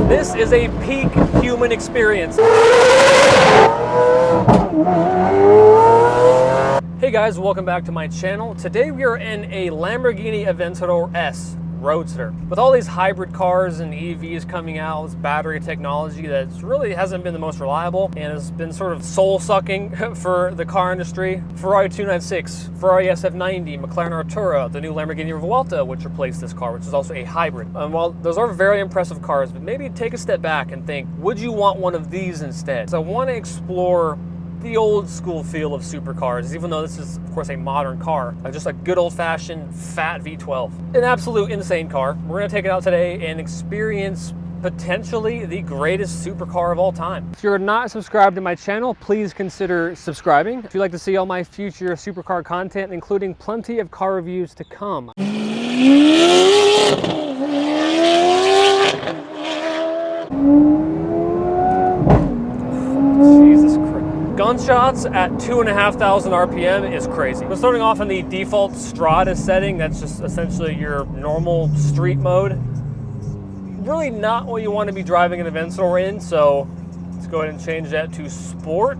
This is a peak human experience. Hey guys, welcome back to my channel. Today we are in a Lamborghini Aventador S Roadster. With all these hybrid cars and EVs coming out, this battery technology that really hasn't been the most reliable and has been sort of soul-sucking for the car industry. Ferrari 296, Ferrari SF90, McLaren Artura, the new Lamborghini Vuelta, which replaced this car, which is also a hybrid. While those are very impressive cars, but maybe take a step back and think, would you want one of these instead? So I want to explore the old school feel of supercars, even though this is of course a modern car, just a good old-fashioned fat V12. An absolute insane car. We're gonna take it out today and experience potentially the greatest supercar of all time. If you're not subscribed to my channel, please consider subscribing. If you'd like to see all my future supercar content, including plenty of car reviews to come. Gunshots at 2,500 RPM is crazy. We're starting off in the default Strada setting. That's just essentially your normal street mode. Really not what you want to be driving an Aventador in, so let's go ahead and change that to Sport.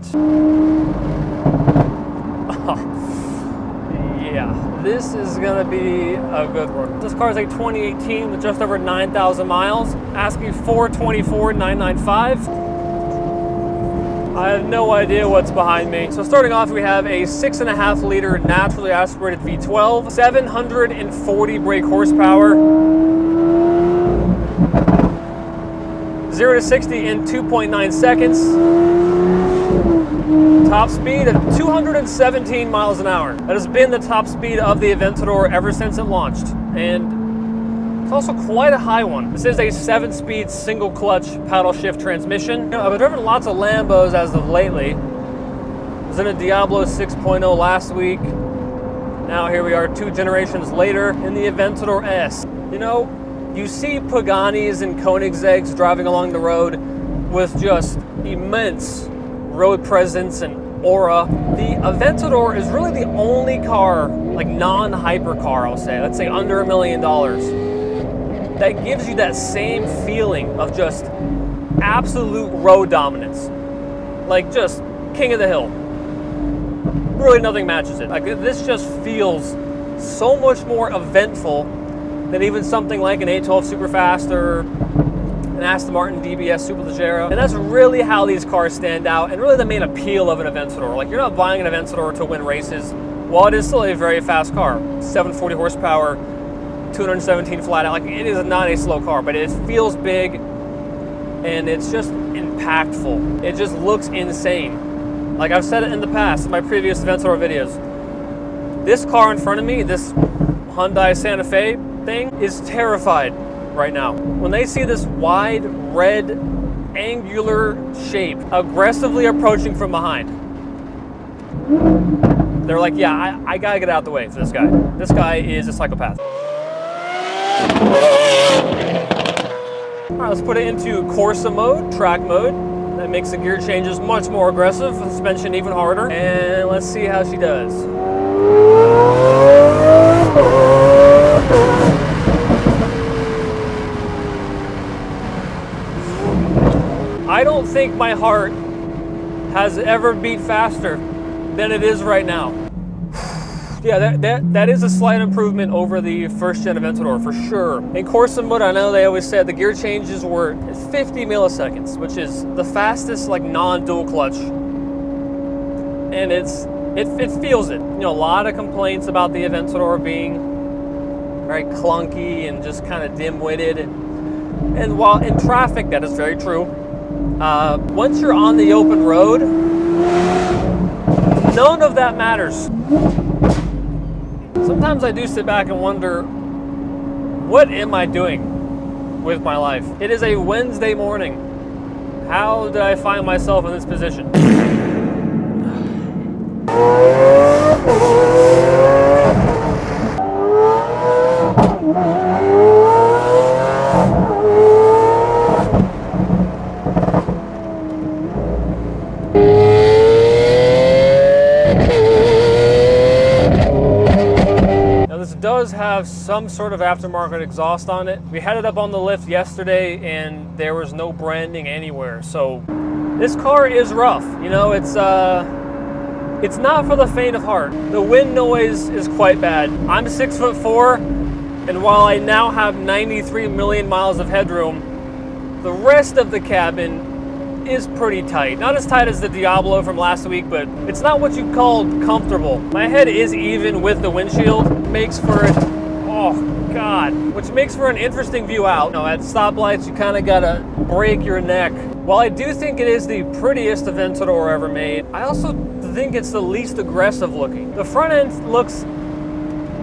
Yeah, this is gonna be a good one. This car is a 2018 with just over 9,000 miles, asking $424,995. I have no idea what's behind me. So starting off, we have a 6.5 liter naturally aspirated V12, 740 brake horsepower, 0 to 60 in 2.9 seconds, top speed of 217 miles an hour. That has been the top speed of the Aventador ever since it launched, and it's also quite a high one. This is a 7-speed single clutch paddle shift transmission. You know, I've driven lots of Lambos as of lately. I was in a Diablo 6.0 last week. Now here we are 2 generations later in the Aventador S. You know, you see Paganis and Koenigsegg's driving along the road with just immense road presence and aura. The Aventador is really the only car, like non-hypercar, I'll say, let's say under $1 million, that gives you that same feeling of just absolute road dominance. Like just king of the hill. Really nothing matches it. Like this just feels so much more eventful than even something like an 812 Superfast or an Aston Martin DBS Superleggera. And that's really how these cars stand out, and really the main appeal of an Aventador. Like, you're not buying an Aventador to win races. While it is still a very fast car, 740 horsepower, 217 flat out, like it is not a slow car, but it feels big and it's just impactful. It just looks insane. Like I've said it in the past in my previous Aventador videos, this car in front of me, this Hyundai Santa Fe thing, is terrified right now. When they see this wide red angular shape aggressively approaching from behind, they're like, yeah, I gotta get out of the way for this guy. This guy is a psychopath. All right, let's put it into Corsa mode, track mode. That makes the gear changes much more aggressive, suspension even harder. And let's see how she does. I don't think my heart has ever beat faster than it is right now. Yeah, that is a slight improvement over the first gen Aventador for sure. In Corsa mode, I know they always said the gear changes were 50 milliseconds, which is the fastest like non-dual clutch. And it feels it. You know, a lot of complaints about the Aventador being very clunky and just kind of dim-witted. And while in traffic, that is very true. Once you're on the open road, none of that matters. Sometimes I do sit back and wonder, what am I doing with my life? It is a Wednesday morning. How did I find myself in this position? have some sort of aftermarket exhaust on it. We had it up on the lift yesterday and there was no branding anywhere. So this car is rough. You know, it's not for the faint of heart. The wind noise is quite bad. I'm 6'4", and while I now have 93 million miles of headroom, the rest of the cabin is pretty tight. Not as tight as the Diablo from last week, but it's not what you call comfortable. My head is even with the windshield. Makes for it, oh God, which makes for an interesting view out. You know, at stoplights, you kind of gotta break your neck. While I do think it is the prettiest Aventador ever made, I also think it's the least aggressive looking. The front end looks,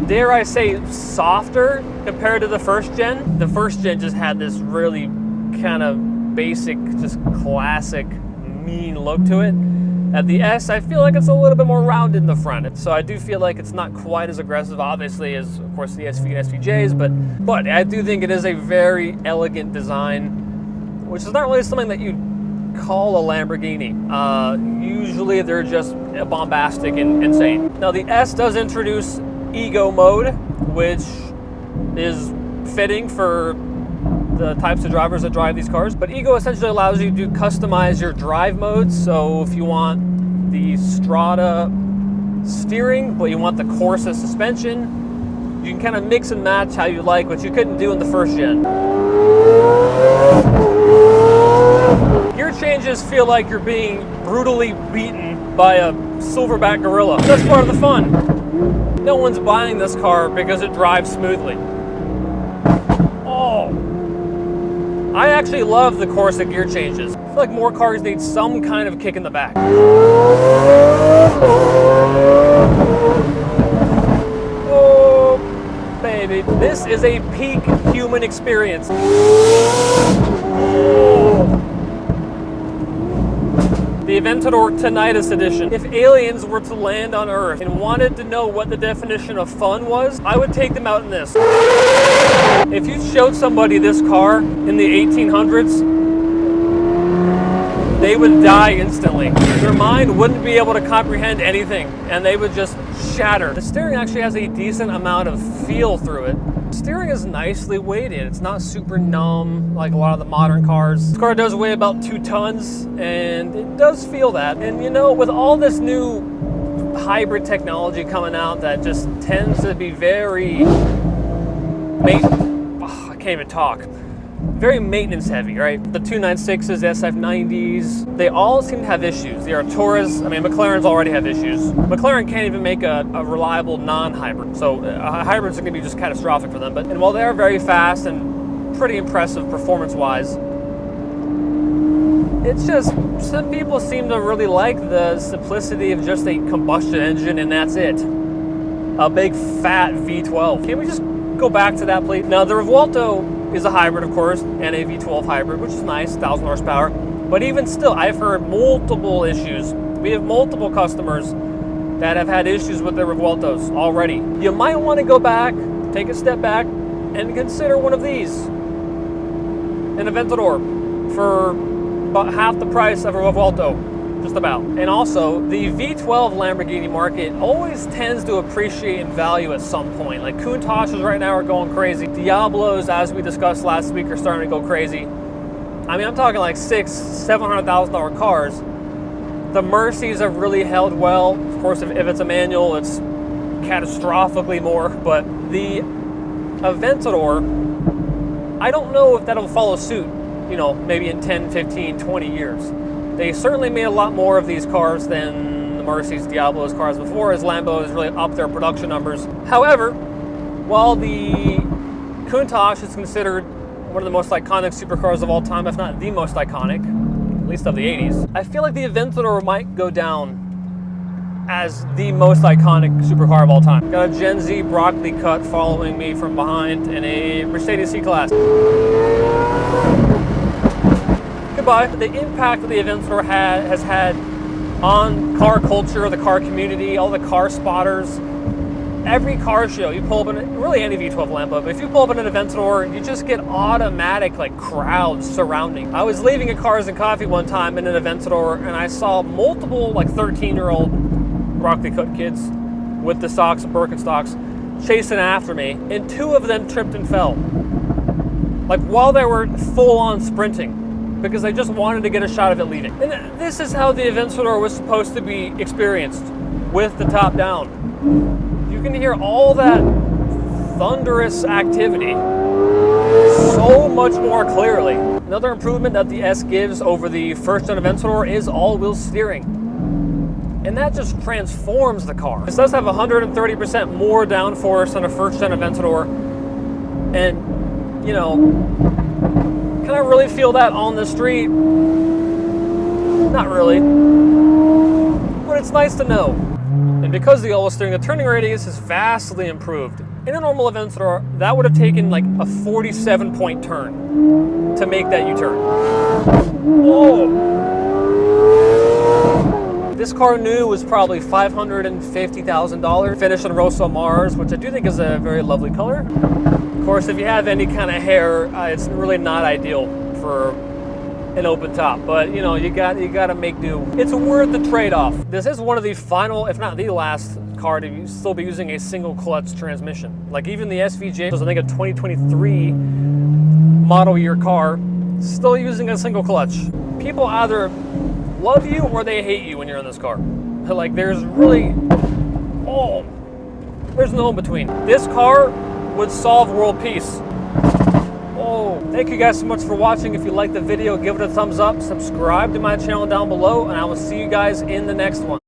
dare I say, softer compared to the first gen. The first gen just had this really kind of basic, just classic, mean look to it. At the S, I feel like it's a little bit more rounded in the front. So I do feel like it's not quite as aggressive, obviously, as, of course, the SV and SVJs, but I do think it is a very elegant design, which is not really something that you'd call a Lamborghini. Usually they're just bombastic and insane. Now the S does introduce Ego mode, which is fitting for the types of drivers that drive these cars. But Ego essentially allows you to customize your drive modes. So if you want the Strada steering, but you want the Corsa suspension, you can kind of mix and match how you like, which you couldn't do in the first gen. Gear changes feel like you're being brutally beaten by a silverback gorilla. That's part of the fun. No one's buying this car because it drives smoothly. Oh. I actually love the Corsa gear changes. I feel like more cars need some kind of kick in the back. Oh, baby. This is a peak human experience. Oh. The Aventador Tinnitus Edition. If aliens were to land on Earth and wanted to know what the definition of fun was, I would take them out in this. If you showed somebody this car in the 1800s, they would die instantly. Their mind wouldn't be able to comprehend anything, and they would just shatter. The steering actually has a decent amount of feel through it. Steering is nicely weighted. It's not super numb like a lot of the modern cars. This car does weigh about 2 tons, and it does feel that. And you know, with all this new hybrid technology coming out that just tends to be very I can't even talk. Very maintenance heavy, right? The 296s, SF90s, they all seem to have issues. The Arturas, I mean, McLarens already have issues. McLaren can't even make a reliable non-hybrid. So hybrids are gonna be just catastrophic for them. And while they are very fast and pretty impressive performance-wise, it's just, some people seem to really like the simplicity of just a combustion engine and that's it. A big fat V12. Can we just go back to that, please? Now, the Revuelto is a hybrid, of course, and a V12 hybrid, which is nice, 1,000 horsepower. But even still, I've heard multiple issues. We have multiple customers that have had issues with their Revueltos already. You might want to go back, take a step back, and consider one of these. An Aventador for about half the price of a Revuelto. Just about. And also, the V12 Lamborghini market always tends to appreciate in value at some point. Like Countachs right now are going crazy. Diablos, as we discussed last week, are starting to go crazy. I mean, I'm talking like $600,000-$700,000 cars. The Mercies have really held well. Of course, if it's a manual, it's catastrophically more. But the Aventador, I don't know if that'll follow suit, you know, maybe in 10, 15, 20 years. They certainly made a lot more of these cars than the Mercies, Diablos cars before, as Lambo has really upped their production numbers. However, while the Countach is considered one of the most iconic supercars of all time, if not the most iconic, at least of the 80s, I feel like the Aventador might go down as the most iconic supercar of all time. Got a Gen Z broccoli cut following me from behind in a Mercedes C-Class. Goodbye. The impact that the Aventador has had on car culture, the car community, all the car spotters, every car show, you pull up in, really any V12 Lambo, but if you pull up in an Aventador, you just get automatic like crowds surrounding. I was leaving at Cars and Coffee one time in an Aventador and I saw multiple like 13-year-old broccoli cut kids with the socks and Birkenstocks chasing after me, and 2 of them tripped and fell. Like while they were full on sprinting, because they just wanted to get a shot of it leaving. And this is how the Aventador was supposed to be experienced, with the top down. You can hear all that thunderous activity so much more clearly. Another improvement that the S gives over the first-gen Aventador is all-wheel steering. And that just transforms the car. This does have 130% more downforce than a first-gen Aventador. And, you know, can I really feel that on the street? Not really. But it's nice to know. And because of the all-wheel steering, the turning radius is vastly improved. In a normal Aventador, that would have taken like a 47-point turn to make that U-turn. Whoa! This car new was probably $550,000. Finished on Rosso Mars, which I do think is a very lovely color. Of course, if you have any kind of hair, it's really not ideal for an open top, but you know, you got to make do. It's worth the trade-off. This is one of the final, if not the last, car to still be using a single clutch transmission. Like even the SVJ, was I think a 2023 model year car, still using a single clutch. People either love you or they hate you when you're in this car. Like there's really, there's no in between. This car would solve world peace. Thank you guys so much for watching. If you liked the video, give it a thumbs up, subscribe to my channel down below, and I will see you guys in the next one.